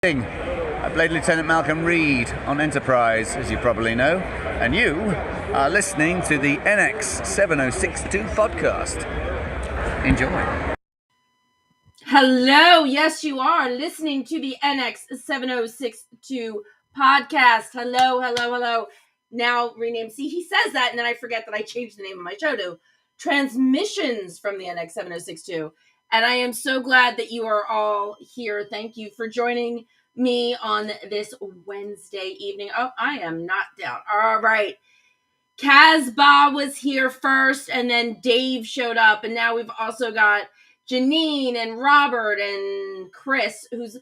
I played Lieutenant Malcolm Reed on Enterprise, as you probably know, and you are listening to the NX 7062 podcast. Enjoy. Hello, yes, you are listening to the NX 7062 podcast. Hello. Now renamed. See, he says that, and then I forget that I changed the name of my show to Transmissions from the NX 7062. And I am so glad that you are all here. Thank you for joining me on this Wednesday evening. Oh, I am not down. All right. Casbah was here first, and then Dave showed up, and now we've also got Janine and Robert and Chris, who's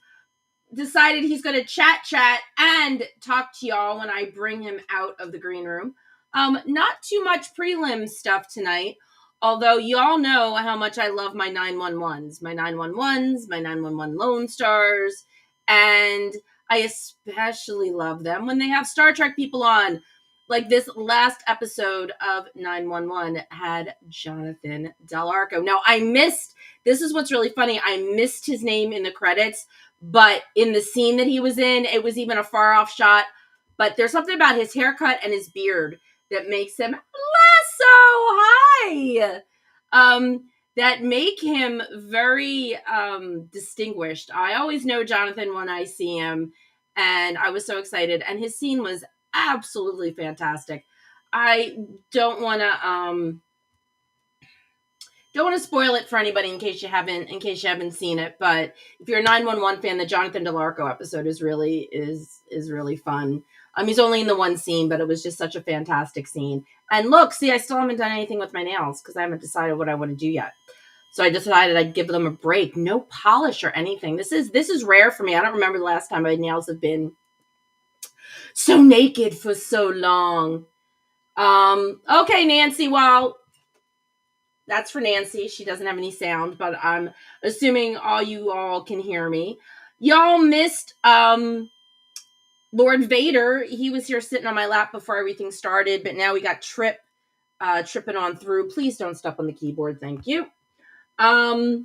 decided he's going to chat and talk to y'all when I bring him out of the green room. Not too much prelim stuff tonight, although y'all know how much I love my 911s, my 911 Lone Stars, and I especially love them when they have Star Trek people on. Like this last episode of 911 had Jonathan Del Arco. Now, this is what's really funny, I missed his name in the credits, but in the scene that he was in, it was even a far off shot. But there's something about his haircut and his beard that makes him so high. That make him very distinguished. I always know Jonathan when I see him, and I was so excited. And his scene was absolutely fantastic. I don't want to spoil it for anybody in case you haven't seen it, but if you're a 911 fan, the Jonathan Del Arco episode is really fun. He's only in the one scene, but it was just such a fantastic scene. And look, see, I still haven't done anything with my nails because I haven't decided what I want to do yet. So I decided I'd give them a break. No polish or anything. This is rare for me. I don't remember the last time my nails have been so naked for so long. Okay, Nancy, well, that's for Nancy. She doesn't have any sound, but I'm assuming you all can hear me. Y'all missed Lord Vader. He was here sitting on my lap before everything started, but now we got Trip tripping on through. Please don't step on the keyboard. Thank you. So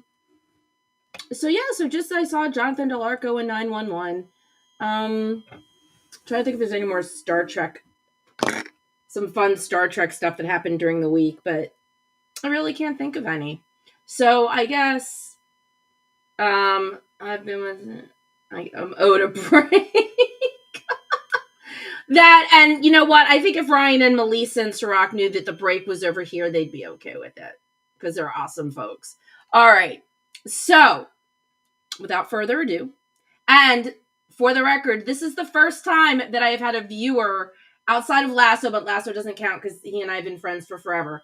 just I saw Jonathan Del Arco in 911. Trying to think if there's any more Star Trek, some fun Star Trek stuff that happened during the week, but I really can't think of any. So I guess I'm owed a break. That, and you know what? I think if Ryan and Melissa and Sirach knew that the break was over here, they'd be okay with it because they're awesome folks. All right. So without further ado, and for the record, this is the first time that I have had a viewer outside of Lasso, but Lasso doesn't count because he and I have been friends for forever.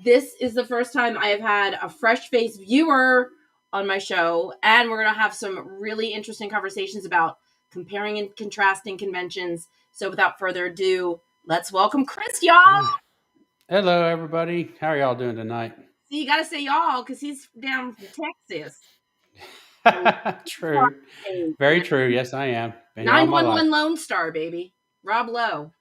This is the first time I have had a fresh-faced viewer on my show, and we're going to have some really interesting conversations about comparing and contrasting conventions. So without further ado, let's welcome Chris, y'all. Hello, everybody. How are y'all doing tonight? See, you got to say y'all because he's down from Texas. True. Very true. Yes, I am. 911 Lone Star, baby. Rob Lowe.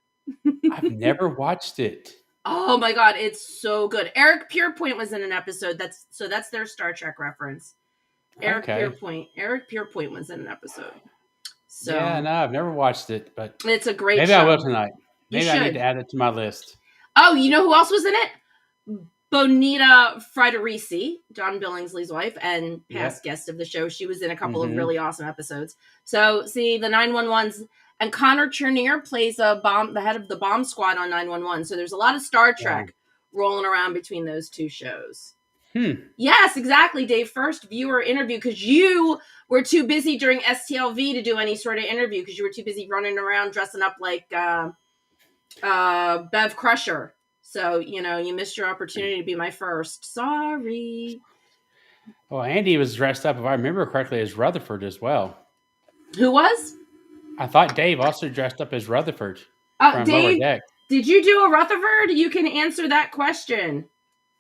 I've never watched it. Oh my God, it's so good. Eric Pierpoint was in an episode. That's their Star Trek reference. Eric Pierpoint was in an episode. So yeah, no, I've never watched it, but it's a great maybe show. I will tonight. Maybe I need to add it to my list. Oh, you know who else was in it? Bonita Friederici, John Billingsley's wife and past guest of the show. She was in a couple of really awesome episodes. So see the 911s, and Connor Chernier plays the head of the bomb squad on 911. So there's a lot of Star Trek rolling around between those two shows. Yes, exactly, Dave. First viewer interview because you were too busy during STLV to do any sort of interview because you were too busy running around dressing up like Bev Crusher. So, you missed your opportunity to be my first. Sorry. Well, Andy was dressed up, if I remember correctly, as Rutherford as well. Who was? I thought Dave also dressed up as Rutherford from Dave, Lower Deck. Did you do a Rutherford? You can answer that question.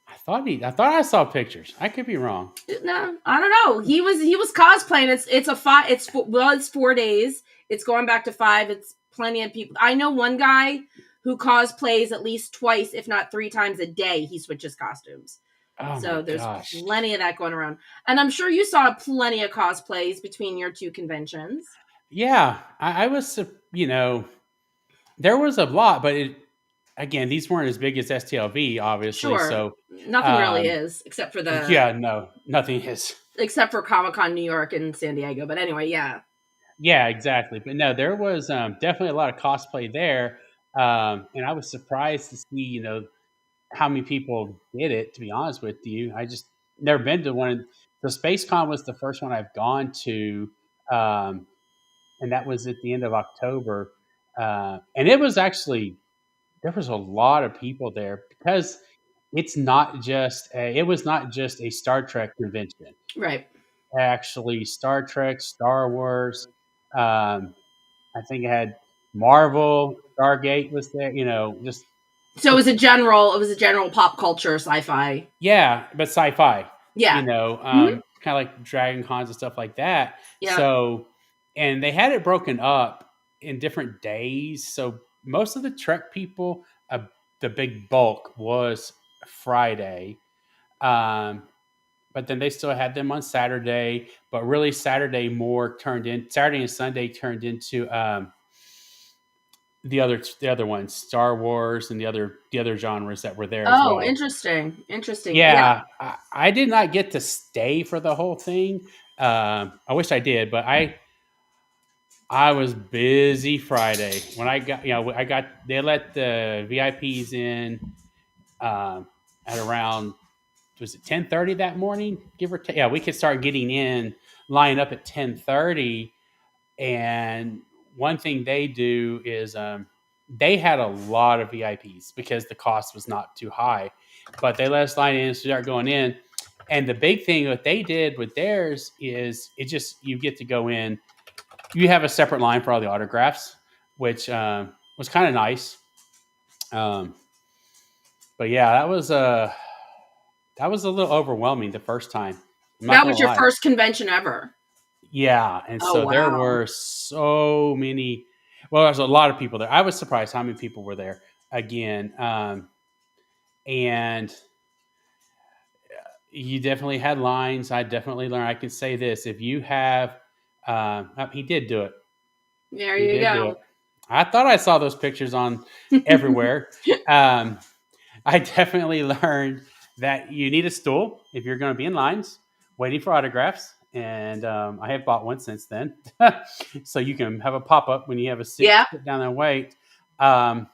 I thought I saw pictures. I could be wrong. No, I don't know. He was cosplaying. It's 4 days. It's going back to 5. It's plenty of people. I know one guy who cosplays at least twice, if not 3 times a day. He switches costumes. Oh, so there's plenty of that going around. And I'm sure you saw plenty of cosplays between your two conventions. Yeah, I was, there was a lot, but again, these weren't as big as STLV, obviously. Sure. So, Nothing really um, is, except for yeah, no, nothing is. Comic-Con New York and San Diego. But anyway, yeah. Yeah, exactly. But no, there was definitely a lot of cosplay there, and I was surprised to see, how many people did it. To be honest with you, I just never been to one. The SpaceCon was the first one I've gone to, um, and that was at the end of October, and it was actually there was a lot of people there because it was not just a Star Trek convention. Right. Actually, Star Trek, Star Wars. Um, I think it had Marvel, Stargate was there. Just So it was a general pop culture sci-fi. yeah, but sci-fi. Yeah. Hmm. Kind of like Dragon Cons and stuff like that. Yeah. So, and they had it broken up in different days. So most of the Trek people, the big bulk was Friday. Um, but then they still had them on Saturday. But really, Saturday and Sunday turned into the other ones, Star Wars, and the other genres that were there as Oh, well. interesting. Interesting. Yeah. Yeah, I did not get to stay for the whole thing. I wish I did, but I was busy Friday when they let the VIPs in at around, was it 10:30 that morning, give or take? Yeah, we could start getting in, line up at 10:30. And one thing they do is they had a lot of VIPs because the cost was not too high, but they let us line in and start going in. And the big thing what they did with theirs is you get to go in. You have a separate line for all the autographs, which was kind of nice. Um, but yeah, that was a little overwhelming the first time. I'm not That gonna was your lie. first convention ever. Yeah, and Oh so there wow. were so many. Well, there's a lot of people there. I was surprised how many people were there again, and you definitely had lines. I definitely learned. I can say this: if you have, he did do it. There He you did do it. go. I thought I saw those pictures on everywhere. Um, I definitely learned that you need a stool if you're going to be in lines waiting for autographs. And I have bought one since then. So you can have a pop up when you have a Yeah. sit down and wait. Um,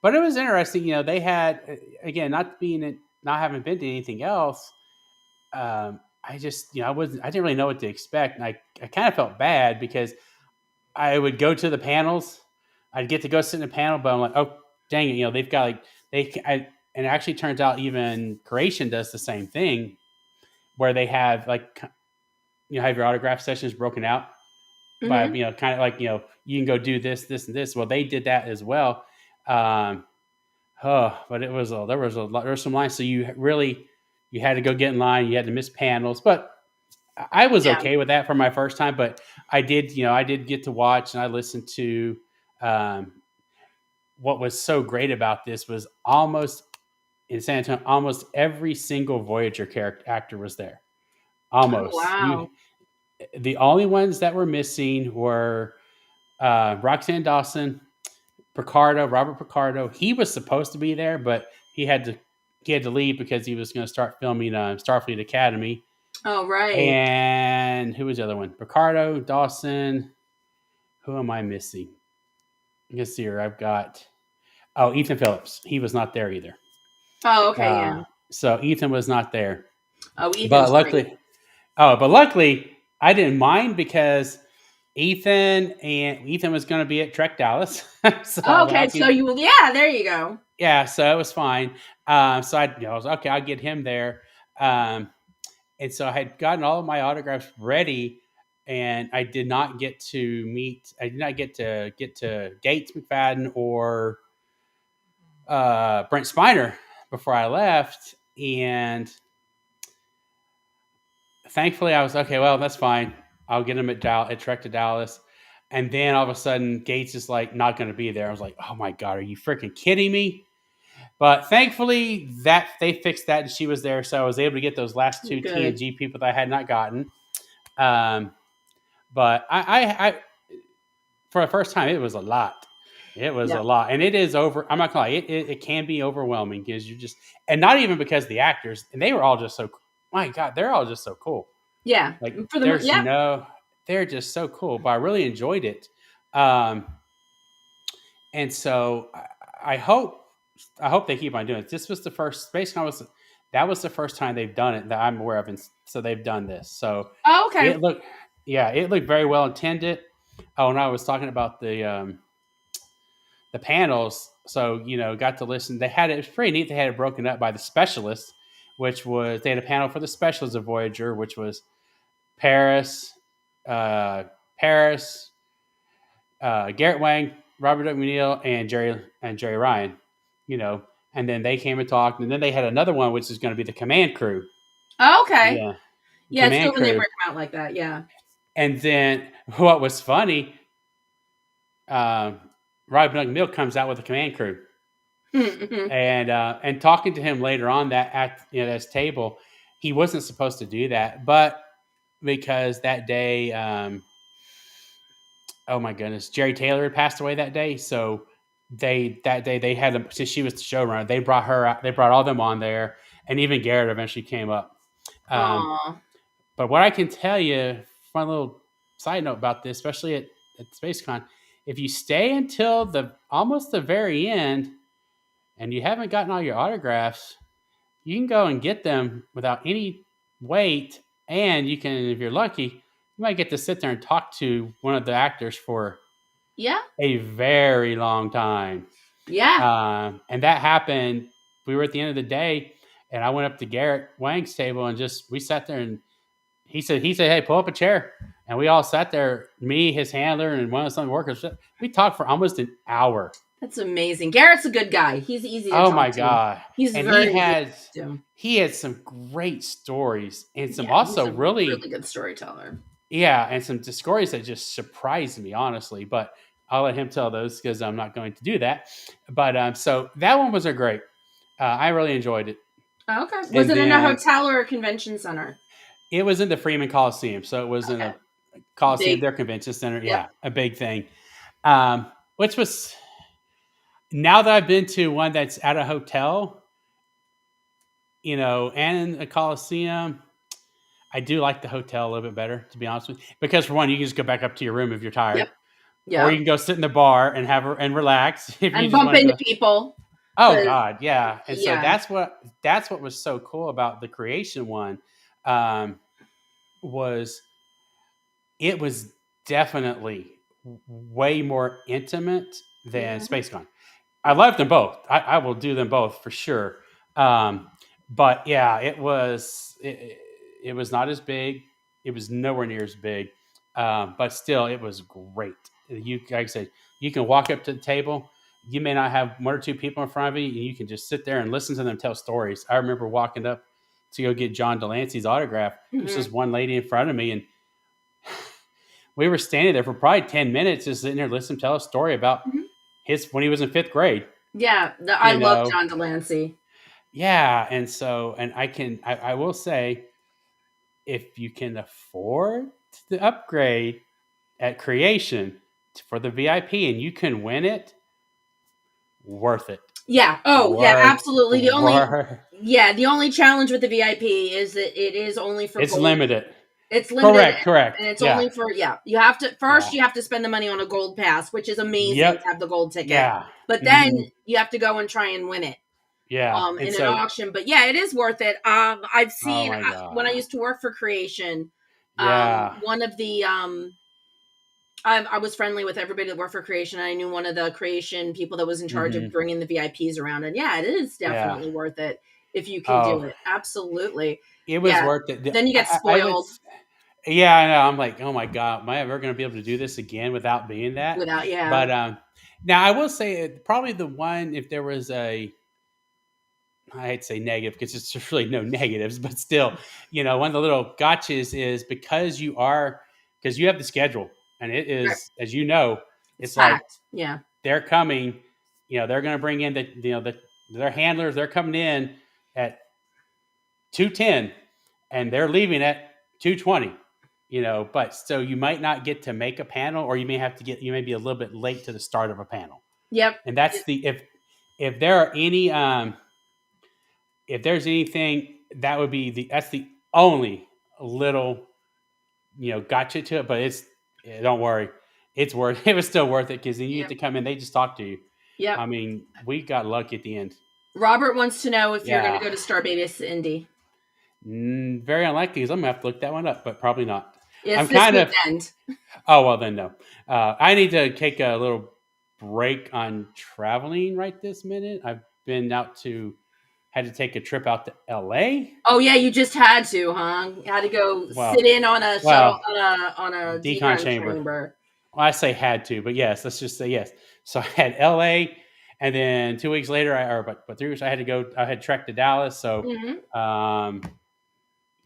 but it was interesting. They had, again, not having been to anything else. I just, I didn't really know what to expect. And I kind of felt bad because I would go to the panels. I'd get to go sit in a panel, but I'm like, oh, dang it. They've got and it actually turns out even Creation does the same thing where they have have your autograph sessions broken out by, Hmm. kind of like, you can go do this, this, and this. Well, they did that as well. Um, but there were some lines. So you had to go get in line. You had to miss panels, but I was Yeah. okay with that for my first time, but I did get to watch and I listened to. Um, what was so great about this was almost in San Antonio, almost every single Voyager character actor was there. Oh Almost wow. the only ones that were missing were Roxanne Dawson, Robert Picardo. He was supposed to be there, but he had to leave because he was going to start filming Starfleet Academy. Oh right. And who was the other one? Picardo, Dawson. Who am I missing? Let's see here. I've got Ethan Phillips. He was not there either. Oh okay. Yeah. So Ethan was not there. Oh, But Ethan's great. luckily, I didn't mind because Ethan was going to be at Trek Dallas. So I Oh, was okay. like, So okay, yeah. There you go. yeah, so it was fine. So I was okay. I'll get him there. Um, and so I had gotten all of my autographs ready, and I did not get to get to Gates McFadden or Brent Spiner before I left, and thankfully I was okay. Well, that's fine. I'll get him at Trek to Dallas. And then all of a sudden, Gates is like not going to be there. I was like, oh my god, are you freaking kidding me? But thankfully, that they fixed that, and she was there, so I was able to get those last two Good. TNG people that I had not gotten. Um, but for the first time, it was a lot. It was Yeah. a lot, and it is over. I'm not gonna lie, it can be overwhelming because you just, and not even because the actors, and they were all just so. My God, they're all just so cool. Yeah. Like For the they're just so cool. But I really enjoyed it, um, and so I hope they keep on doing it. This was the first SpaceCon was that was the first time they've done it that I'm aware of, and so they've done this. So Oh, okay. it looked very well intended. Oh, and I was talking about the panels. So got to listen. They had it was pretty neat. They had it broken up by the specialists, which was they had a panel for the specialists of Voyager, which was Paris, uh, Paris, Garrett Wang, Robert W. Neal, and Jerry Ryan. And then they came and talked, and then they had another one, which is going to be the command crew. Oh, okay. Yeah, Yeah, it's command good when they crew. break them out like that. Yeah. And then what was funny, Robert W. Neal comes out with the command crew, Mm-hmm. and talking to him later on that at this table, he wasn't supposed to do that, but because that day, oh my goodness, Jerry Taylor had passed away that day, so they had since she was the showrunner, they brought her out, they brought all them on there, and even Garrett eventually came up. Aw. But what I can tell you, fun little side note about this, especially at SpaceCon, if you stay until almost the very end, and you haven't gotten all your autographs, you can go and get them without any wait, and you can, if you're lucky, you might get to sit there and talk to one of the actors for Yeah. a very long time. Yeah. And that happened. We were at the end of the day, and I went up to Garrett Wang's table and we sat there, and he said, "Hey, pull up a chair," and we all sat there. Me, his handler, and one of the workers. We talked for almost an hour. That's amazing. Garrett's a good guy. He's easy to Oh talk my to. God! He's and very he had some great stories and some he's also a really good storyteller. Yeah, and some stories that just surprised me, honestly. But I'll let him tell those because I'm not going to do that. But so that one was a great. I really enjoyed it. Oh, okay. Was it in a hotel or a convention center? It was in the Freeman Coliseum, so it was in a Coliseum, their convention center. Yep. Yeah, a big thing. Which was, now that I've been to one that's at a hotel, and a Coliseum, I do like the hotel a little bit better, to be honest with you. Because for one, you can just go back up to your room if you're tired. Yep. Yeah. Or you can go sit in the bar and relax. If and you bump into people. Oh God, yeah. And so that's what was so cool about the creation one, was it was definitely way more intimate than SpaceCon. I love them both. I will do them both for sure. But yeah, it was not as big. It was nowhere near as big. But still, it was great. Like I said, you can walk up to the table. You may not have one or two people in front of you, and you can just sit there and listen to them tell stories. I remember walking up to go get John Delancey's autograph. There's just one lady in front of me, and we were standing there for probably 10 minutes, just sitting there listening to tell a story about when he was in 5th grade. Yeah, I love John Delancey. Yeah, and so, and I will say, if you can afford the upgrade at Creation for the VIP and you can win it, worth it. Yeah. Oh, yeah, absolutely. The only challenge with the VIP is that it is only for It's limited. It's limited. Correct. And it's only for you have to you have to spend the money on a gold pass, which is amazing to have the gold ticket. Yeah. But then you have to go and try and win it. Yeah. In an auction. But yeah, it is worth it. I've seen when I used to work for Creation, one of the I was friendly with everybody that worked for Creation. And I knew one of the Creation people that was in charge of bringing the VIPs around. And yeah, it is definitely worth it if you can do it. Absolutely. It was worth it. Then you get spoiled. Yeah, I know. I'm like, oh my God, am I ever going to be able to do this again without being that? But now I will say probably the one, if there was I hate to say negative because it's just really no negatives, but still, one of the little gotchas is because you have the schedule. And it is, as you know, it's packed. Like they're coming. They're going to bring in their handlers. They're coming in at 2:10, and they're leaving at 2:20. but so you might not get to make a panel, or you may be a little bit late to the start of a panel. Yep. And that's if there are any if there's anything, that would be that's the only little gotcha to it. But don't worry, it was still worth it, because then you Yep. get to come in, they just talk to you. Yep. I mean, we got lucky at the end. Robert wants to know if you're Yeah. going to go to Star Babies Indy. Very unlikely, because I'm gonna have to look that one up, but probably not. It's I'm this kind of. weekend. Oh well, then no. I need to take a little break on traveling right this minute. I've been had to take a trip out to LA. Oh yeah, you just had to, huh? You had to go sit in on a shuttle on a decon chamber. Well, I say had to, but yes, let's just say yes. So I had LA, and then 2 weeks later, but 3 weeks, I had to go. I had trekked to Dallas. So,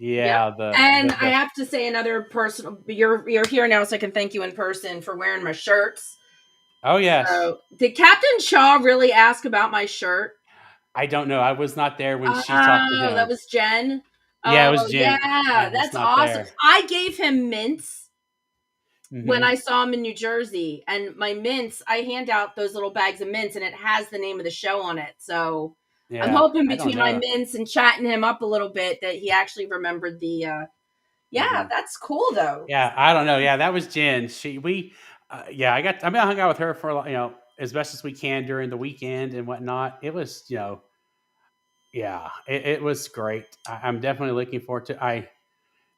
yeah. Yep. I have to say another personal. You're here now, so I can thank you in person for wearing my shirts. Oh yes. So, did Captain Shaw really ask about my shirt? I don't know. I was not there when she talked to him. That was Jen. Yeah, it was Jen. Yeah, that's awesome. There. I gave him mints when I saw him in New Jersey, and my mints, I hand out those little bags of mints, and it has the name of the show on it. So I'm hoping between my mints and chatting him up a little bit that he actually remembered the. That's cool though. Yeah, I don't know. Yeah, that was Jen. I hung out with her for as best as we can during the weekend and whatnot. It was it was great. I'm definitely looking forward to.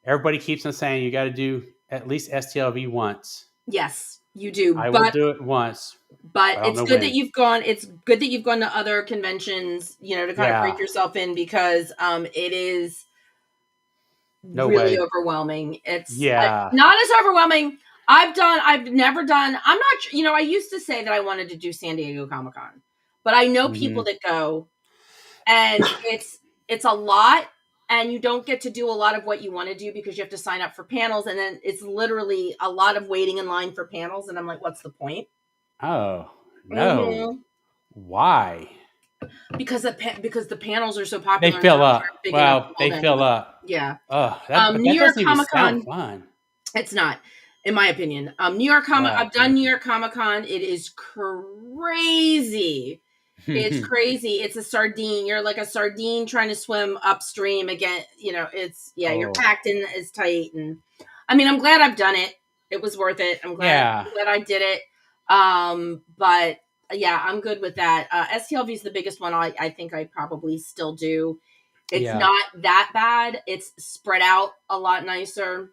Everybody keeps on saying you got to do at least STLV once. Yes, you do. I will do it once. But it's good that you've gone. It's good that you've gone to other conventions, to kind of break yourself in, because it is really overwhelming. It's not as overwhelming. I've never done. I'm not. I used to say that I wanted to do San Diego Comic-Con, but I know people that go, and it's a lot. And you don't get to do a lot of what you want to do because you have to sign up for panels. And then it's literally a lot of waiting in line for panels. And I'm like, what's the point? Oh, no. Why? Because the panels are so popular. They fill up. Well, they fill up. Yeah. New York Comic-Con. Fun. It's not, in my opinion. New York Comic. I've done New York Comic-Con. It is crazy. It's crazy. It's a sardine. You're like a sardine trying to swim upstream again. You're packed in as tight. And I mean, I'm glad I've done it. It was worth it. I'm glad I did it. But yeah, I'm good with that. STLV is the biggest one. I think I probably still do. It's not that bad. It's spread out a lot nicer.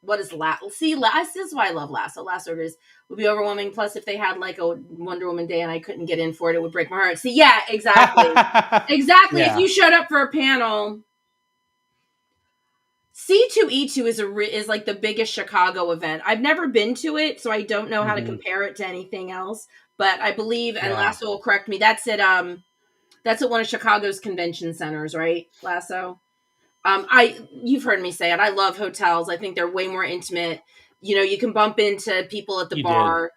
What is Lasso? See, this is why I love Lasso. Lasso would be overwhelming. Plus, if they had like a Wonder Woman day and I couldn't get in for it, it would break my heart. See, yeah, exactly. Exactly. Yeah. If you showed up for a panel, C2E2 is like the biggest Chicago event. I've never been to it, so I don't know how to compare it to anything else. But I believe, and Lasso will correct me, that's at one of Chicago's convention centers, right? Lasso. You've heard me say it. I love hotels. I think they're way more intimate. You can bump into people at the bar.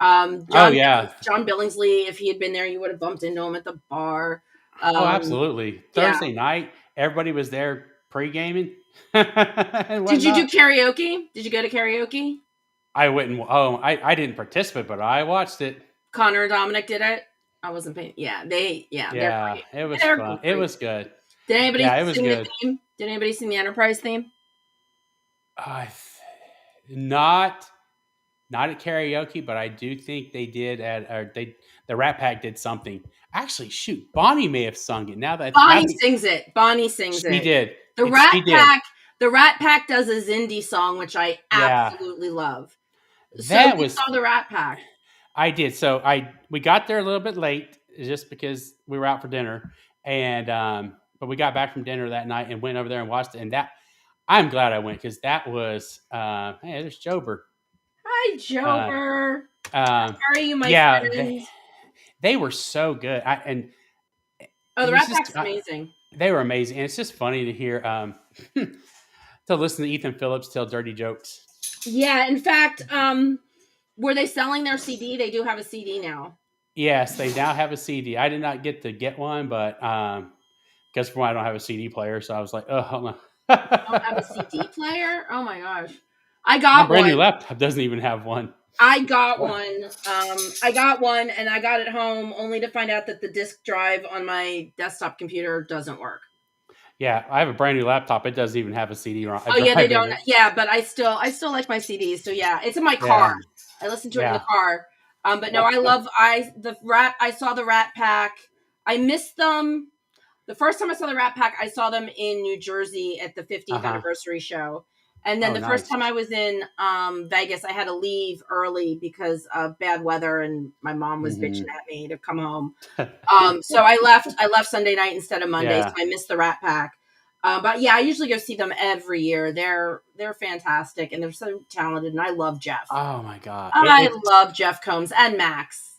John Billingsley, if he had been there, you would have bumped into him at the bar. Absolutely. Thursday night, everybody was there pre-gaming. Did you do karaoke? Did you go to karaoke? I wouldn't. I didn't participate, but I watched it. Connor and Dominic did it. I wasn't paying. Yeah, it was fun. It was good. Did anybody sing the theme? Did anybody sing the Enterprise theme? Not at karaoke, but I do think they did the Rat Pack did something. Actually, shoot, Bonnie may have sung it. Now that Bonnie sings it. She did. The Rat Pack does a Zindi song, which I absolutely love. So we saw the Rat Pack. I did. So we got there a little bit late just because we were out for dinner, and but we got back from dinner that night and went over there and watched it. And I'm glad I went, because that was hey, there's Jober. Hi, Jober. How are you, my friend? They were so good. The Rat Pack's amazing. They were amazing, and it's just funny to hear to listen to Ethan Phillips tell dirty jokes. Yeah, in fact, were they selling their CD? They do have a CD now. Yes, they now have a CD. I did not get one, but because for one, I don't have a CD player, so I was like, oh, hold on. Don't have a CD player? Oh my gosh. I My got brand new one. laptop doesn't even have one. I got one. I got one and I got it home only to find out that the disk drive on my desktop computer doesn't work. Yeah, I have a brand new laptop. It doesn't even have a Oh yeah, they drive in don't. it. Yeah, but I still like my CDs. So yeah, it's in my car. Yeah, I listen to it in the yeah. car. But no, I saw the Rat Pack. I missed them. The first time I saw the Rat Pack, I saw them in New Jersey at the 50th Uh-huh. anniversary show. And then Oh, the first nice. time I was in Vegas, I had to leave early because of bad weather, and my mom was Hmm. bitching at me to come home. So I left. I left Sunday night instead of Monday, so Yeah. I missed the Rat Pack. But yeah, I usually go see them every year. They're fantastic and they're so talented, and I love Jeff. Oh my God. I love Jeff Combs and Max.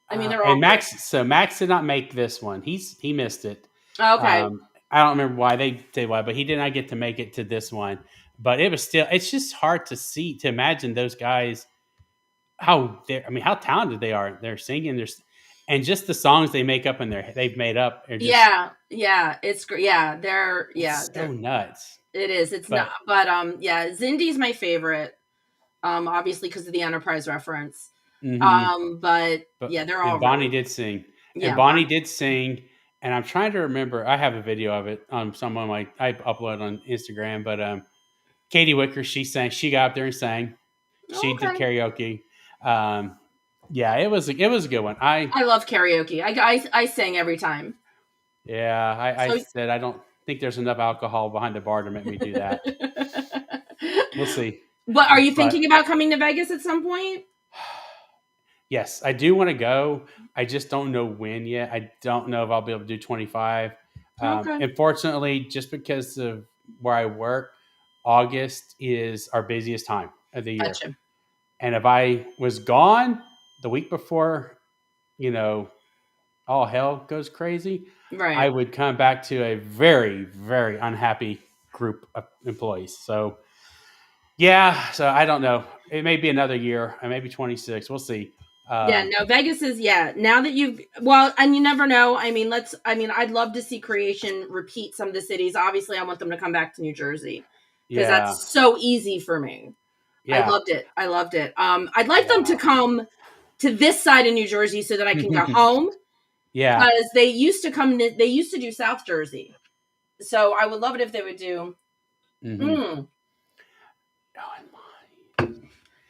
I mean, they're all And great. Max did not make this one. He missed it. Okay. I don't remember why they did why, but he did not get to make it to this one. But it was still. It's just hard to imagine those guys how talented they are. They're singing. And just the songs they make up they've made up are just Yeah, it's great. it's so nuts. it is. It's not, But but yeah, Zindi's my favorite. Obviously because of the Enterprise reference. mhm. But But yeah, they're all and Bonnie really, did sing, and yeah. Bonnie did sing, and I'm trying to remember. I have a video of it on someone I upload on Instagram. But Katie Wicker, she sang. She got up there and sang. She did Okay. karaoke. Um, yeah, it was a good one. I love karaoke. I sing every time. I So said I don't think there's enough alcohol behind the bar to make me do that. We'll see. But are you But thinking about coming to Vegas at some point? yes, I do want to go. I just don't know when yet. I don't know if I'll be able to do 25. Okay. Unfortunately, just because of where I work, August is our busiest time of the year. Gotcha. And if I was gone the week before, you know, all hell goes crazy, I Right. would come back to a very, very unhappy group of employees. So, yeah, so I don't know. It may be another year, maybe 26. We'll see. Yeah, Um, no, Vegas is, yeah. Now that well, and you never know. I'd love to see Creation repeat some of the cities. Obviously, I want them to come back to New Jersey because yeah, that's so easy for me. I yeah, loved it. I loved it. I'd like them to wow. come to this side of New Jersey so that I can go home Yeah. because they used to come. They used to do South Jersey, so I would love it if they would do. Mm-hmm. Mm,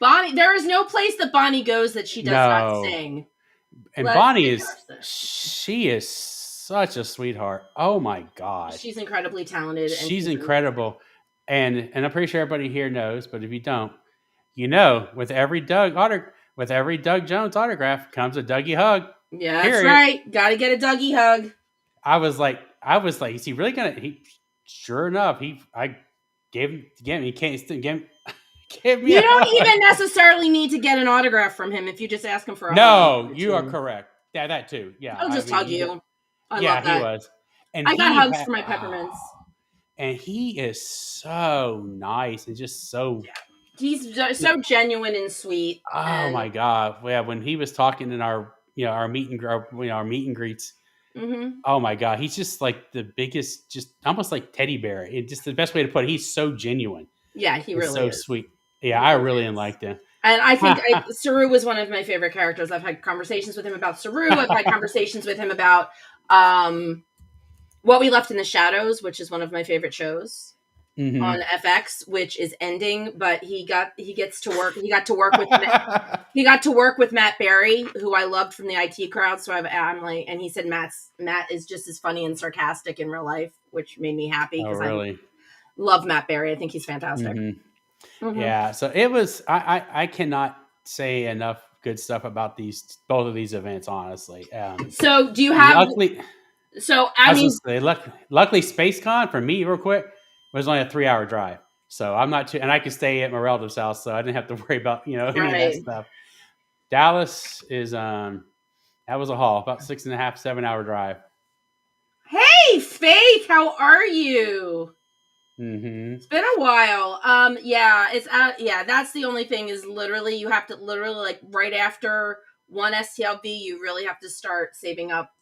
Bonnie, there is no place that Bonnie goes that she does not No. sing. And Let's Bonnie get is, past this. she is such a sweetheart. Oh my God. She's incredibly talented, and She's incredible. And I'm pretty sure everybody here knows, but if you don't, with every Doug Jones autograph comes a Dougie hug. yeah, that's Period. right. Got to get a Dougie hug. I was like, is he really gonna? Sure enough, I gave him. He can't give me You a don't hug. even necessarily need to get an autograph from him if you just ask him for a hug. No, you are correct. Yeah, that too. Yeah, He'll I just mean, hug you. I love yeah, he that. was, and I got he hugs had, for my peppermints. and he is so nice and just so. He's so genuine and sweet. Oh And my God! Yeah, when he was talking in our our meet and greets. mm-hmm. Oh my God, he's just like the biggest, just almost like teddy bear. It just the best way to put it. He's so genuine. Yeah, he It's really so is. sweet. He Yeah, I really really is. liked him. And I think Saru was one of my favorite characters. I've had conversations with him about Saru. I've had conversations with him about What We Left in the Shadows, which is one of my favorite shows on FX, which is ending. But he got to work with Matt Berry, who I loved from the IT crowd. So I'm like, and he said Matt is just as funny and sarcastic in real life, which made me happy Oh, because I really? love Matt Berry. I think he's fantastic. Mm-hmm. Mm-hmm. Yeah. So it was. I cannot say enough good stuff about both of these events. Honestly. So do you And have? luckily, So I I was mean, gonna say, luckily, SpaceCon for me, real quick, was only a 3-hour drive. So I'm not too, and I could stay at my relative's house, so I didn't have to worry about any of that right. stuff. Dallas is that was a haul, about 6.5, 7-hour drive. Hey, Faith, how are you? Mm-hmm. It's been a while. Yeah, it's yeah, that's the only thing is literally you have to like right after one STLV, you really have to start saving up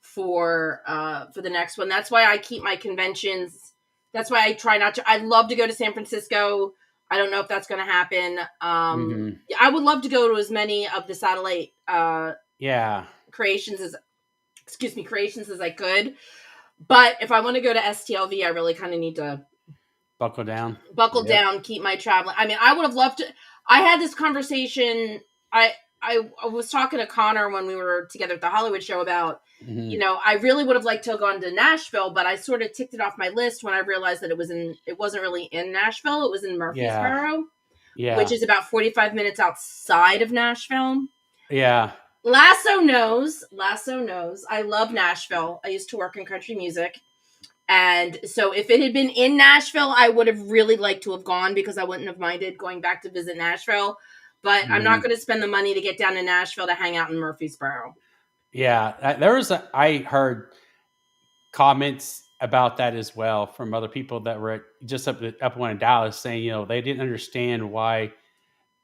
for the next one. That's why I keep my conventions. That's why I try not to. I'd love to go to San Francisco. I don't know if that's going to happen. I would love to go to as many of the satellite creations as I could. But if I want to go to STLV, I really kind of need to buckle down, keep my traveling. I mean, I would have loved to. I had this conversation. I was talking to Connor when we were together at the Hollywood show about, I really would have liked to have gone to Nashville, but I sort of ticked it off my list when I realized that it wasn't really in Nashville. It was in Murfreesboro, which is about 45 minutes outside of Nashville. Yeah. Lasso knows. I love Nashville. I used to work in country music. And so if it had been in Nashville, I would have really liked to have gone because I wouldn't have minded going back to visit Nashville. But I'm not going to spend the money to get down to Nashville to hang out in Murfreesboro. Yeah, I heard comments about that as well from other people that were just up one in Dallas saying, they didn't understand why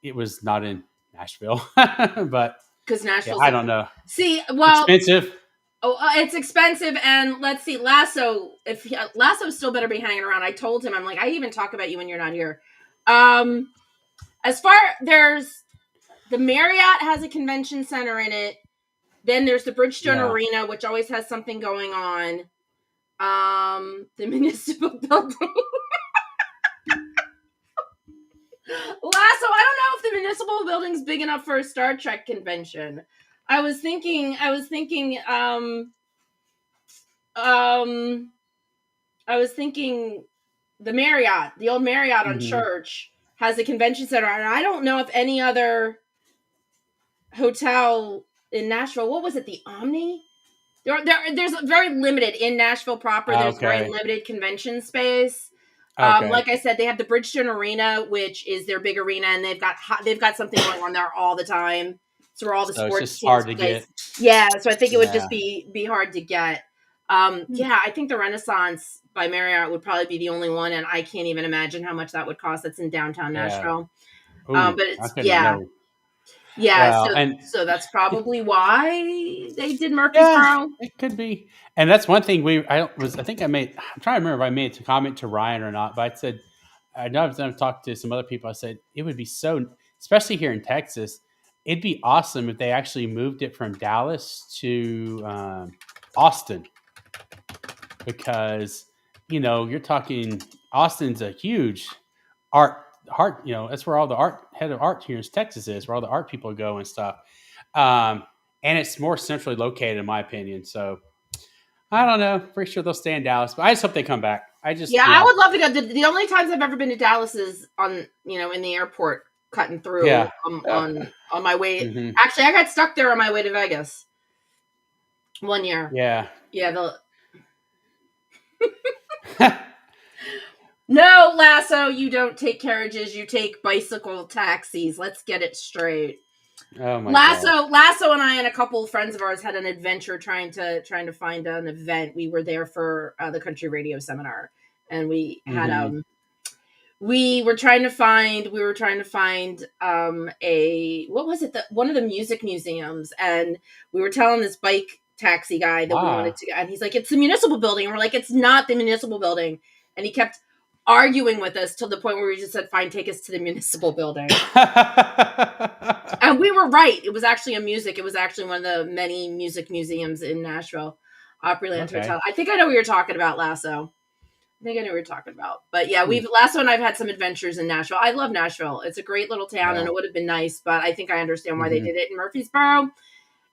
it was not in Nashville. But because Nashville, I don't know. See, well, expensive. Oh, it's expensive, and let's see, Lasso still better be hanging around. I told him, I'm like, I even talk about you when you're not here. There's the Marriott has a convention center in it. Then there's the Bridgestone Arena, which always has something going on. The municipal building. Lasso, I don't know if the municipal building's big enough for a Star Trek convention. I was thinking the Marriott, the old Marriott on Church has a convention center, and I don't know if any other hotel in Nashville. What was it? The Omni? There's very limited in Nashville proper. There's very limited convention space. Like I said, they have the Bridgestone Arena, which is their big arena, and they've got something going on there all the time. So where all the sports it's just hard to get. Yeah, so I think it would just be hard to get. I think the Renaissance by Marriott would probably be the only one, and I can't even imagine how much that would cost. That's in downtown Nashville. Ooh, but it's so that's probably why they did Murfreesboro. It could be, and that's one thing I'm trying to remember if I made a comment to Ryan or not, but I said I know I've talked to some other people. I said it would be so, especially here in Texas, it'd be awesome if they actually moved it from Dallas to Austin, because you're talking Austin's a huge art, that's where all the head of art here in Texas is, where all the art people go and stuff. And it's more centrally located, in my opinion. So I don't know. Pretty sure they'll stay in Dallas, but I just hope they come back. I would love to go. The only times I've ever been to Dallas is on, in the airport cutting through on my way. Mm-hmm. Actually, I got stuck there on my way to Vegas one year. Yeah. No, Lasso, you don't take carriages, you take bicycle taxis. Let's get it straight. Oh my God. Lasso and I and a couple of friends of ours had an adventure trying to find an event. We were there for the country radio seminar, and we had we were trying to find one of the music museums, and we were telling this bike taxi guy that we wanted to go, and he's like, it's the municipal building, and we're like, it's not the municipal building, and he kept arguing with us till the point where we just said, fine, take us to the municipal building. And we were right. It was actually one of the many music museums in Nashville. Opryland Hotel. I think I know what you're talking about, Lasso. But yeah, Lasso and I've had some adventures in Nashville. I love Nashville. It's a great little town, and it would have been nice, but I think I understand why they did it in Murfreesboro.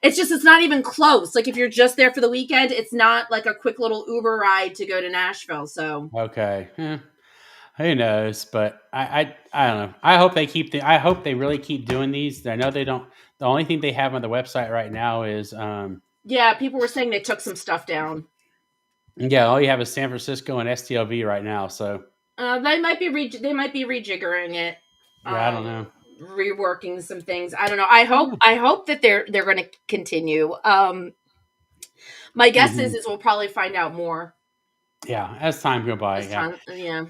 It's not even close. Like, if you're just there for the weekend, it's not like a quick little Uber ride to go to Nashville. So okay, who knows? But I don't know. I hope they really keep doing these. I know they don't. The only thing they have on the website right now is people were saying they took some stuff down. Yeah, all you have is San Francisco and STLV right now. So they might be rejiggering it. Yeah, I don't know. Reworking some things. I don't know. I hope that they're going to continue. My guess is we'll probably find out more. Yeah, as time go by. Yeah.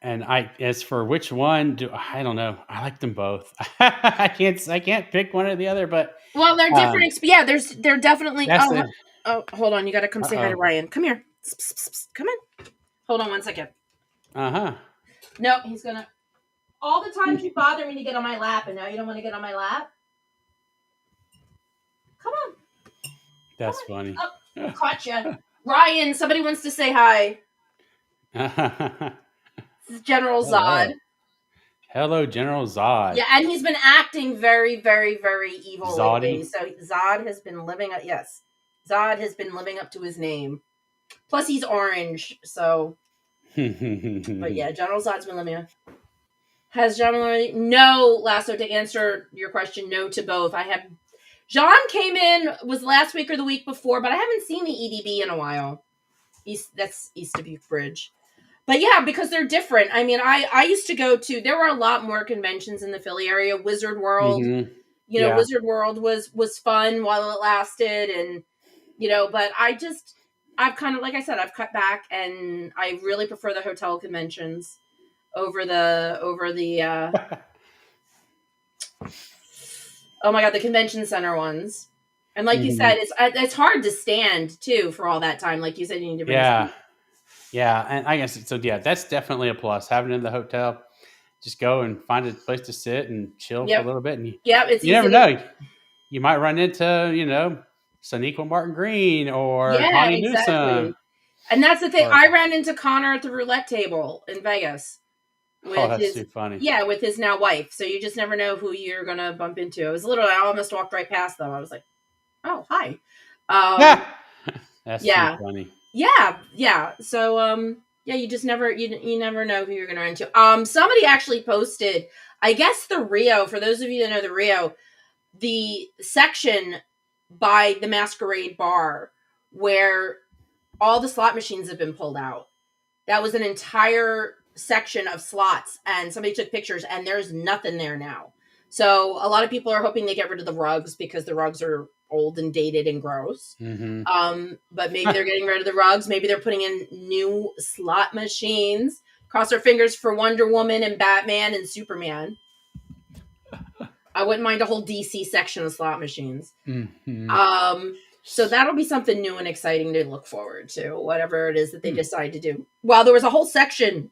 And as for which one, I don't know. I like them both. I can't pick one or the other, but they're different. They're definitely. Hold on, you got to come say hi to Ryan. Come here. Come in. Hold on 1 second. No, he's gonna. All the times you bother me to get on my lap, and now you don't want to get on my lap. Come on. That's funny. Oh, caught you. Ryan, somebody wants to say hi. This is General Zod. Hello, General Zod. Yeah, and he's been acting very, very, very evil Zoddy. lately. So Zod has been living up. Yes, Zod has been living up to his name. Plus, he's orange. So, but yeah, General Zod's been living up. Has John already? No, Lasso. To answer your question, no to both. I have. John came in was last week or the week before, but I haven't seen the EDB in a while. That's East Dubuque Bridge. But yeah, because they're different. I mean, I used to go to. There were a lot more conventions in the Philly area. Wizard World, Wizard World was fun while it lasted, and but I've kind of, like I said, I've cut back, and I really prefer the hotel conventions over the oh my god, the convention center ones. And like you said, it's hard to stand too for all that time. Like you said, you need to bring a seat. Yeah, and I guess so. Yeah, that's definitely a plus. Having it in the hotel, just go and find a place to sit and chill for a little bit. And you never know. You might run into Soniqua Martin Green or Connie Newsom. And that's the thing. I ran into Connor at the roulette table in Vegas. That's too funny. Yeah, with his now wife. So you just never know who you're gonna bump into. It was literally, I almost walked right past them. I was like, "Oh, hi." That's too funny. Yeah. So you just never you never know who you're gonna run into. Somebody actually posted, I guess the Rio. For those of you that know the Rio, the section by the Masquerade Bar where all the slot machines have been pulled out. That was an entire section of slots, and somebody took pictures, and there's nothing there now. So a lot of people are hoping they get rid of the rugs because the rugs are old and dated and gross. But maybe they're getting rid of the rugs. Maybe they're putting in new slot machines. Cross our fingers for Wonder Woman and Batman and Superman. I wouldn't mind a whole DC section of slot machines. So that'll be something new and exciting to look forward to, whatever it is that they decide to do. Well, there was a whole section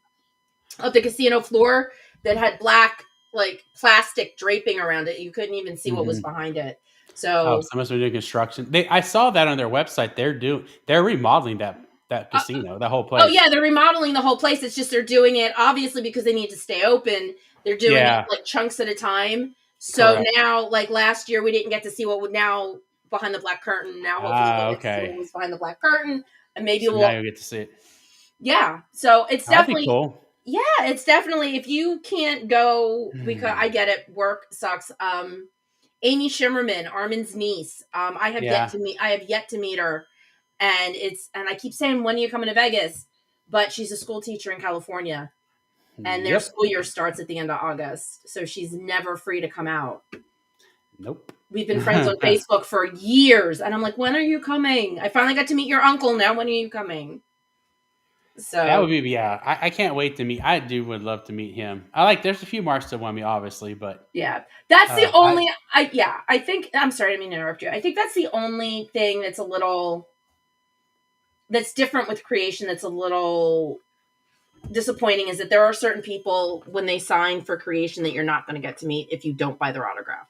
of the casino floor that had black, like, plastic draping around it. You couldn't even see what was behind it. So someone's been doing construction. I saw that on their website. They're remodeling that casino, that whole place. Oh yeah, they're remodeling the whole place. It's just they're doing it obviously because they need to stay open. They're doing it like chunks at a time. So now, like last year, we didn't get to see what would now behind the black curtain. Now hopefully we'll get to see what was behind the black curtain, and maybe now you'll get to see it. Yeah, so it's definitely cool. Yeah, it's definitely, if you can't go because I get it, work sucks. Amy Shimmerman, Armin's niece. I have yet to meet her, and I keep saying, when are you coming to Vegas? But she's a school teacher in California, and their school year starts at the end of August, so she's never free to come out. Nope. We've been friends on Facebook for years, and I'm like, when are you coming? I finally got to meet your uncle. Now, when are you coming? So that would be I can't wait to meet. Would love to meet him. There's a few marks that want me, obviously, but that's the only. I think. I'm sorry, I didn't mean to interrupt you. I think that's the only thing that's different with creation. That's a little disappointing is that there are certain people when they sign for creation that you're not going to get to meet if you don't buy their autograph.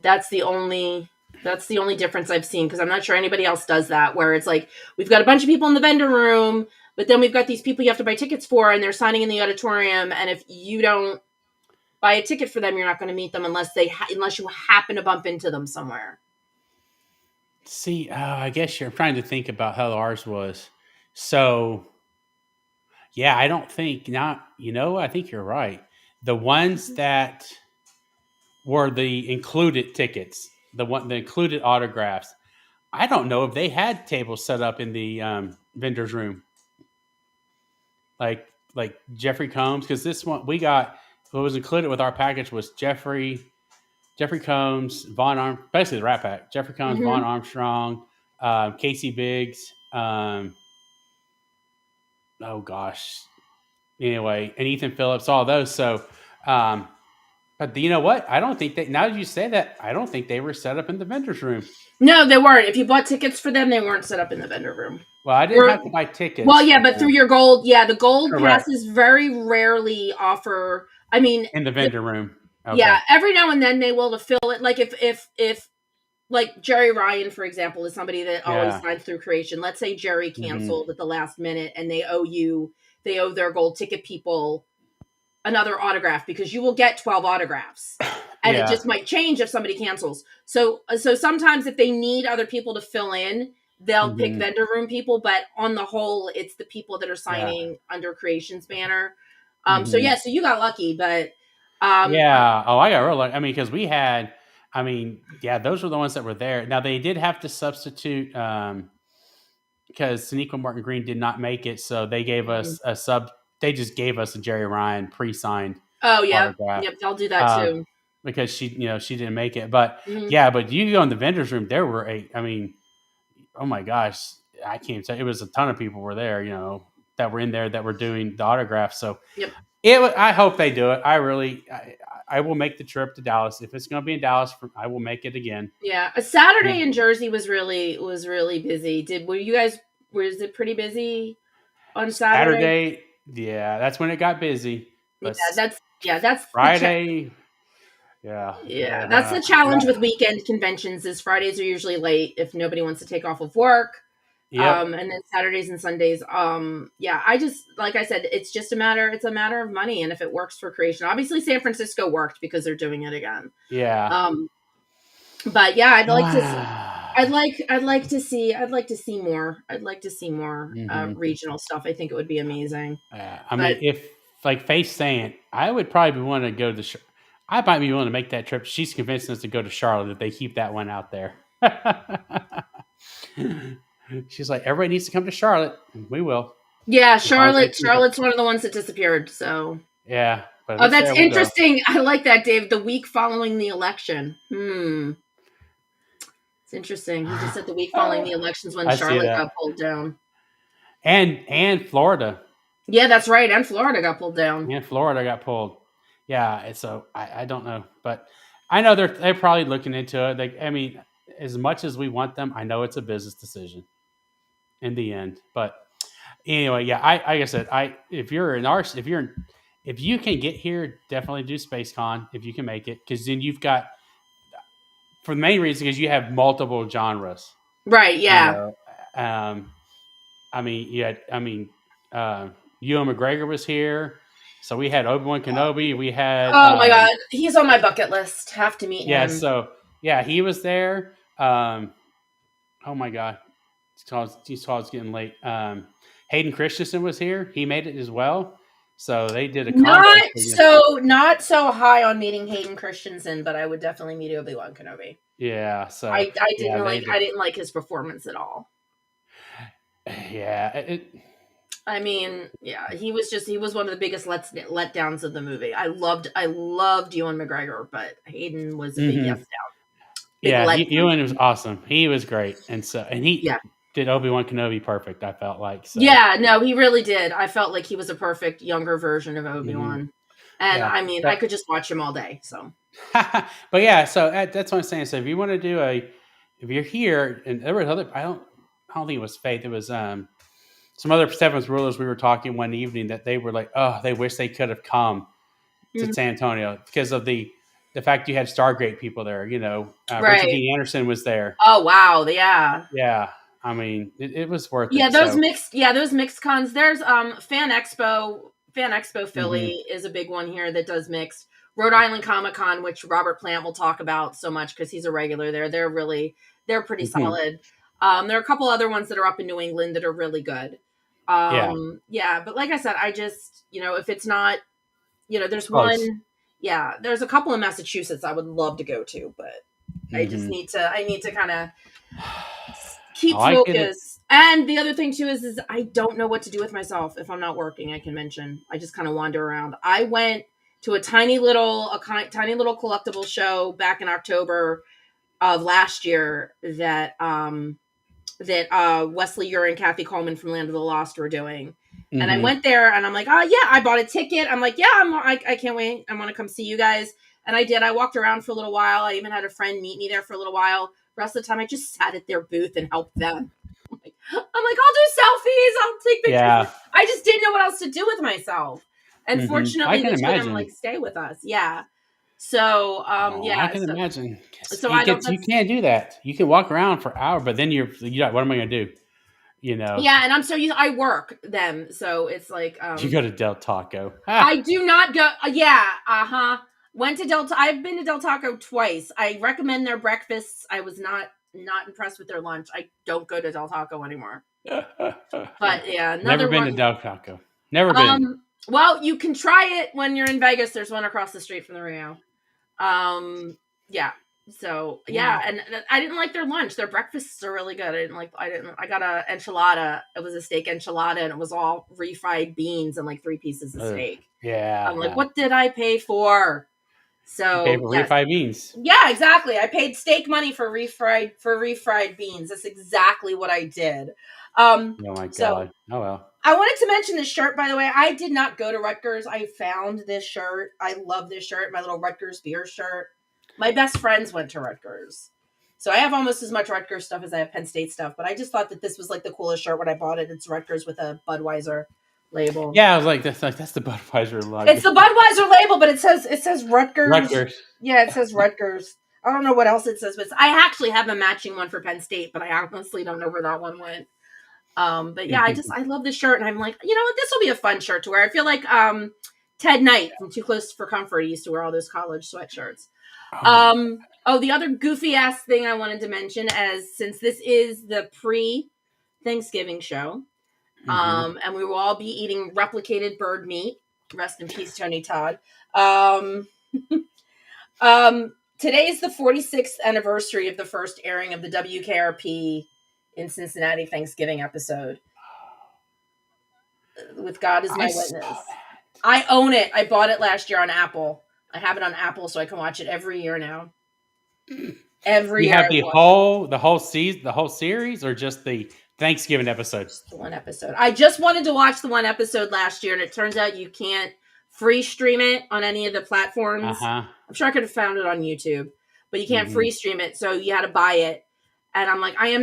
That's the only difference I've seen, because I'm not sure anybody else does that, where it's like, we've got a bunch of people in the vendor room, but then we've got these people you have to buy tickets for, and they're signing in the auditorium, and if you don't buy a ticket for them, you're not going to meet them unless you happen to bump into them somewhere. See, I guess you're trying to think about how ours was. So, yeah, I don't think I think you're right. The ones that were the included tickets, the included autographs, I don't know if they had tables set up in the vendor's room, like Jeffrey Combs, because this one we got, what was included with our package was Jeffrey Combs, basically the Rat Pack, Jeffrey Combs, Vaughn Armstrong, Casey Biggs, oh gosh, anyway, and Ethan Phillips, all those. So, but you know what? I don't think now that you say that, I don't think they were set up in the vendor's room. No, they weren't. If you bought tickets for them, they weren't set up in the vendor room. Well, I didn't have to buy tickets. Well, yeah, but through your gold, the gold Correct. passes very rarely offer. I mean, In the vendor room. Okay. Yeah, every now and then they will to fill it. Like if like Jerry Ryan, for example, is somebody that always signs through creation. Let's say Jerry canceled at the last minute and they owe their gold ticket people another autograph because you will get 12 autographs. And it just might change if somebody cancels. So sometimes if they need other people to fill in, they'll pick vendor room people, but on the whole, it's the people that are signing under creation's banner. So you got lucky, but I got real lucky. I mean, because we had, those were the ones that were there. Now they did have to substitute because Sonequa Martin Green did not make it, so they gave us a sub. They just gave us a Jerry Ryan pre-signed. Autograph. Yep, I'll do that too. Because she didn't make it, but but you go in the vendors room, there were oh my gosh, I can't say it was a ton of people were there, that were in there that were doing the autographs. So I hope they do it. I will make the trip to Dallas if it's going to be in Dallas. I will make it again. Yeah, a Saturday in Jersey was really busy. Was it pretty busy on Saturday? Yeah, that's when it got busy. But that's Friday. That's the challenge with weekend conventions is Fridays are usually late if nobody wants to take off of work. And then Saturdays and Sundays. I just, like I said, it's a matter of money. And if it works for creation, obviously San Francisco worked because they're doing it again. Yeah. But yeah, I'd like to see more. I'd like to see more regional stuff. I think it would be amazing. If like Faith's saying, I would probably want to go to I might be willing to make that trip. She's convincing us to go to Charlotte if they keep that one out there. She's like, everybody needs to come to Charlotte. We will. Yeah, Charlotte's one of the ones that disappeared. So yeah. But that's interesting. I like that, Dave. The week following the election. It's interesting. He just said the week following the elections when Charlotte got pulled down. And Florida. Yeah, that's right. And Florida got pulled down. And Florida got pulled. Yeah, so I don't know, but I know they're probably looking into it. As much as we want them, I know it's a business decision in the end. But anyway, like I said, if you can get here, definitely do SpaceCon if you can make it, because then you've got, for the main reason, because you have multiple genres, right? Yeah. Ewan McGregor was here. So we had Obi-Wan Kenobi. We had. Oh my God, he's on my bucket list. Have to meet him. Yeah. So he was there. Oh my God, it's getting late. Hayden Christensen was here. He made it as well. So they did a not so high on meeting Hayden Christensen, but I would definitely meet Obi-Wan Kenobi. Yeah. So I didn't like his performance at all. Yeah. He was one of the biggest letdowns of the movie. I loved Ewan McGregor, but Hayden was a big yes down. Ewan was awesome. He was great, and he did Obi-Wan Kenobi perfect. I felt like. So. Yeah, no, he really did. I felt like he was a perfect younger version of Obi-Wan, and I could just watch him all day. So. But yeah, so that's what I'm saying. So if you want to do if you're here, and there was other, I don't think it was Faith. It was some other Seventh Rulers we were talking one evening that they were like, oh, they wish they could have come to San Antonio because of the fact you had Stargate people there. Richard Dean Anderson was there. Oh wow, yeah. Yeah, it was worth it. Yeah, those mixed cons. There's Fan Expo Philly is a big one here that does mixed. Rhode Island Comic Con, which Robert Plant will talk about so much because he's a regular there. They're pretty solid. There are a couple other ones that are up in New England that are really good. But like I said, I just, if it's not, there's one, there's a couple in Massachusetts I would love to go to, but I just need to kind of keep focus. And the other thing too is I don't know what to do with myself if I'm not working at convention. I just kind of wander around. I went to a tiny little collectible show back in October of last year that Wesley Ure and Kathy Coleman from Land of the Lost were doing. And I went there and I'm like, oh yeah, I bought a ticket. I'm like, yeah, I can't wait. I want to come see you guys. And I did. I walked around for a little while. I even had a friend meet me there for a little while. The rest of the time I just sat at their booth and helped them. I'm like, I'll do selfies. I'll take pictures. Yeah. I just didn't know what else to do with myself. And I fortunately, can the two of them imagine. stay with us. Yeah. So, I can imagine. So I don't. You can't do that. You can walk around for hours, but then you're what am I going to do? Yeah, and I'm so used. I work them, so it's like you go to Del Taco. I do not go. Yeah, Went to I've been to Del Taco twice. I recommend their breakfasts. I was not impressed with their lunch. I don't go to Del Taco anymore. But yeah, never been to Del Taco. Never been. Well, you can try it when you're in Vegas. There's one across the street from the Rio. Yeah. So yeah, and I didn't like their lunch. Their breakfasts are really good. I got a enchilada. It was a steak enchilada, and it was all refried beans and like 3 pieces of steak. Yeah. I'm like, what did I pay for? So you pay for refried beans. Yeah, exactly. I paid steak money for refried beans. That's exactly what I did. Oh my God. Oh well. I wanted to mention this shirt, by the way. I did not go to Rutgers. I found this shirt. I love this shirt. My little Rutgers beer shirt. My best friends went to Rutgers. So I have almost as much Rutgers stuff as I have Penn State stuff. But I just thought that this was like the coolest shirt when I bought it. It's Rutgers with a Budweiser label. Yeah, I was like, that's the Budweiser logo. It's the Budweiser label, but it says Rutgers. Rutgers. Yeah, it says Rutgers. I don't know what else it says, but I actually have a matching one for Penn State, but I honestly don't know where that one went. But yeah, I love this shirt, and I'm like, you know what, this will be a fun shirt to wear. I feel like Ted Knight from Too Close for Comfort used to wear all those college sweatshirts. The other goofy ass thing I wanted to mention, since this is the pre-Thanksgiving show, and we will all be eating replicated bird meat. Rest in peace, Tony Todd. Today is the 46th anniversary of the first airing of the WKRP in Cincinnati Thanksgiving episode. With God as my witness. I own it. I bought it last year on Apple. I have it on Apple, so I can watch it every year now. Every year. You have the whole season, the whole series, or just the Thanksgiving episode? Just the one episode. I just wanted to watch the one episode last year, and it turns out you can't free stream it on any of the platforms. I'm sure I could have found it on YouTube, but you can't free stream it, so you had to buy it. And I'm like, I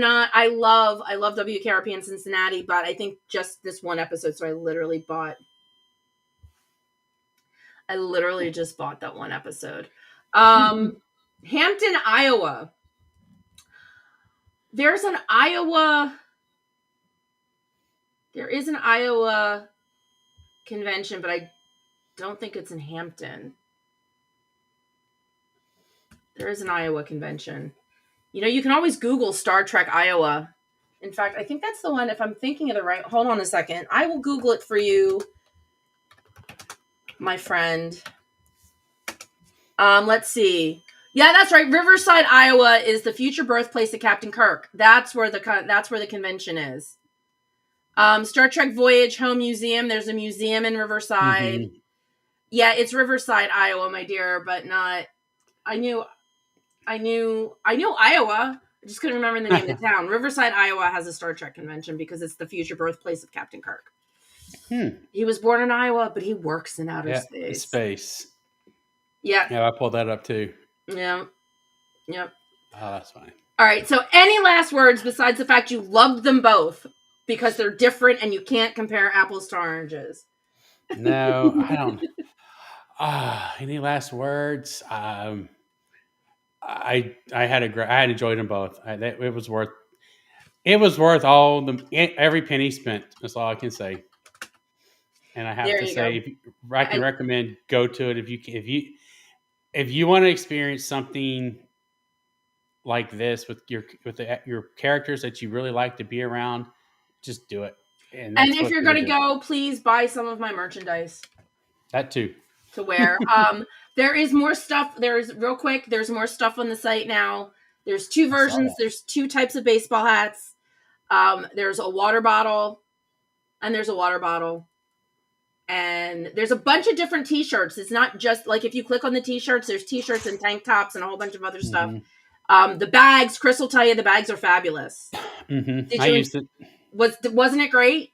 love WKRP in Cincinnati, but I think just this one episode, so I literally just bought that one episode. Hampton, Iowa. There is an Iowa convention, but I don't think it's in Hampton. There is an Iowa convention. You know, you can always Google Star Trek Iowa. In fact, I think that's the one, if I'm thinking of the right... Hold on a second. I will Google it for you, my friend. Let's see. Yeah, that's right. Riverside, Iowa is the future birthplace of Captain Kirk. That's where the convention is. Star Trek Voyage Home Museum. There's a museum in Riverside. Yeah, it's Riverside, Iowa, my dear, but not... I knew Iowa. I just couldn't remember the name of the town. Riverside, Iowa has a Star Trek convention because it's the future birthplace of Captain Kirk. He was born in Iowa, but he works in outer space. Yeah. Yeah, I pulled that up too. Yeah. Yep. Oh, that's fine. All right. So any last words besides the fact you loved them both because they're different and you can't compare apples to oranges? No, I don't. Any last words? I enjoyed them both. It was worth every penny spent. That's all I can say. And I have to say, I can recommend go to it if you want to experience something like this with your characters that you really like to be around. Just do it. And if you're going to go, please buy some of my merchandise. That too. To wear. There is more stuff. There's more stuff on the site now. There's 2 versions. There's 2 types of baseball hats. There's a water bottle, and there's a water bottle. And there's a bunch of different t-shirts. It's not just like if you click on the t-shirts, there's t-shirts and tank tops and a whole bunch of other stuff. The bags, Chris will tell you the bags are fabulous. I used it. Wasn't it great?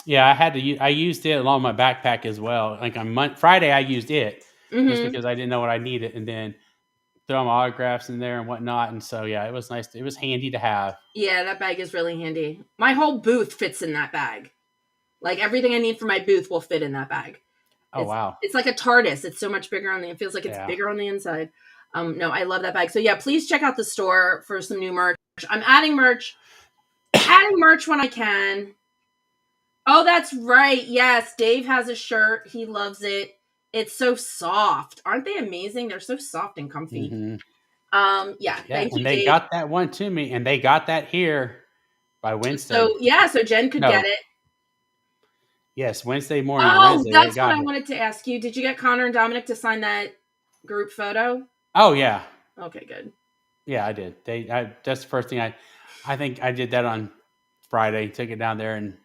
Yeah, I used it along my backpack as well. Like on Friday, I used it just because I didn't know what I needed, and then throw them autographs in there and whatnot. And so, yeah, it was nice. It was handy to have. Yeah, that bag is really handy. My whole booth fits in that bag. Like everything I need for my booth will fit in that bag. Oh, wow. It's like a TARDIS. It's so much bigger it feels like it's bigger on the inside. No, I love that bag. So yeah, please check out the store for some new merch. I'm adding merch when I can. Oh, that's right. Yes, Dave has a shirt. He loves it. It's so soft. Aren't they amazing? They're so soft and comfy. Mm-hmm. Thank you, they Dave. got that one to me, and they got that here by Wednesday. So Jen could get it. Yes, Wednesday morning. Oh, Wednesday, that's what I wanted to ask you. Did you get Connor and Dominic to sign that group photo? Oh, yeah. Okay, good. Yeah, I did. That's the first thing I think I did that on Friday. Took it down there and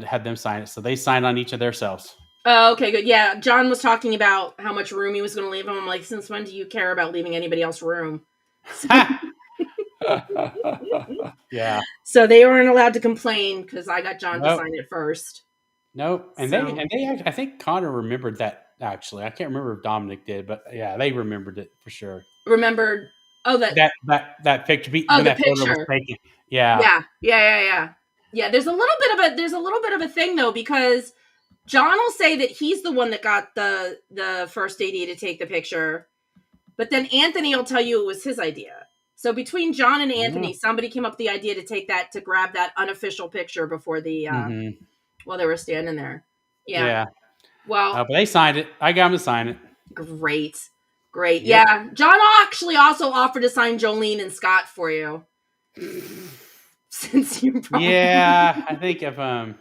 had them sign it. So they signed on each of themselves. Oh, okay, good. Yeah, John was talking about how much room he was going to leave him. I'm like, since when do you care about leaving anybody else room? Yeah. So they weren't allowed to complain because I got John to sign it first. Nope. And they I think Connor remembered that, actually. I can't remember if Dominic did, but yeah, they remembered it for sure. Remembered? Oh, that picture. Oh, the photo picture. Was taken. Yeah. Yeah, there's a little bit of a thing though, because John will say that he's the one that got the first AD to take the picture, but then Anthony will tell you it was his idea. So between John and Anthony, somebody came up with the idea to grab that unofficial picture before the while they were standing there. Yeah. Well, but they signed it. I got them to sign it. Great. Yeah. John actually also offered to sign Jolene and Scott for you. Since you probably... Yeah, I think if I'll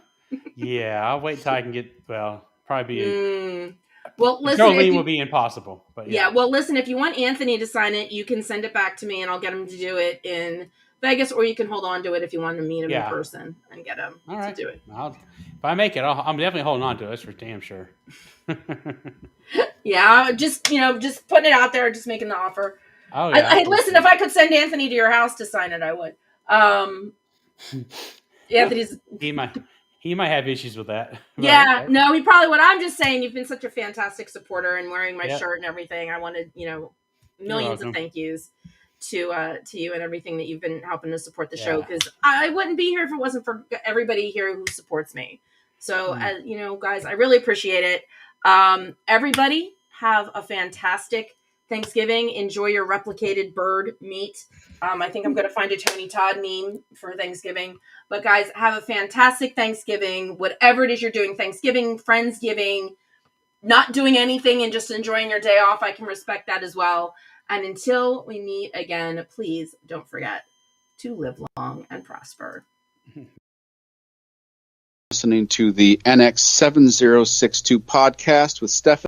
wait till I can get probably be well, listen, Jolene will be impossible. But yeah, well, listen, if you want Anthony to sign it, you can send it back to me and I'll get him to do it in Vegas, or you can hold on to it if you want to meet him in person and get him to do it. If I make it, I'm definitely holding on to it. That's for damn sure. Yeah, just putting it out there, just making the offer. Oh yeah. Listen, if I could send Anthony to your house to sign it, I would. Anthony's he might have issues with that. Yeah, no, he probably would. I'm just saying, you've been such a fantastic supporter and wearing my shirt and everything. I wanted, millions of thank yous to you and everything that you've been helping to support the show, because I wouldn't be here if it wasn't for everybody here who supports me. So, guys, I really appreciate it. Everybody have a fantastic Thanksgiving. Enjoy your replicated bird meat. I think I'm going to find a Tony Todd meme for Thanksgiving. But guys, have a fantastic Thanksgiving. Whatever it is you're doing, Thanksgiving, Friendsgiving, not doing anything and just enjoying your day off, I can respect that as well. And until we meet again, please don't forget to live long and prosper. Listening to the NX7062 podcast with Stefan.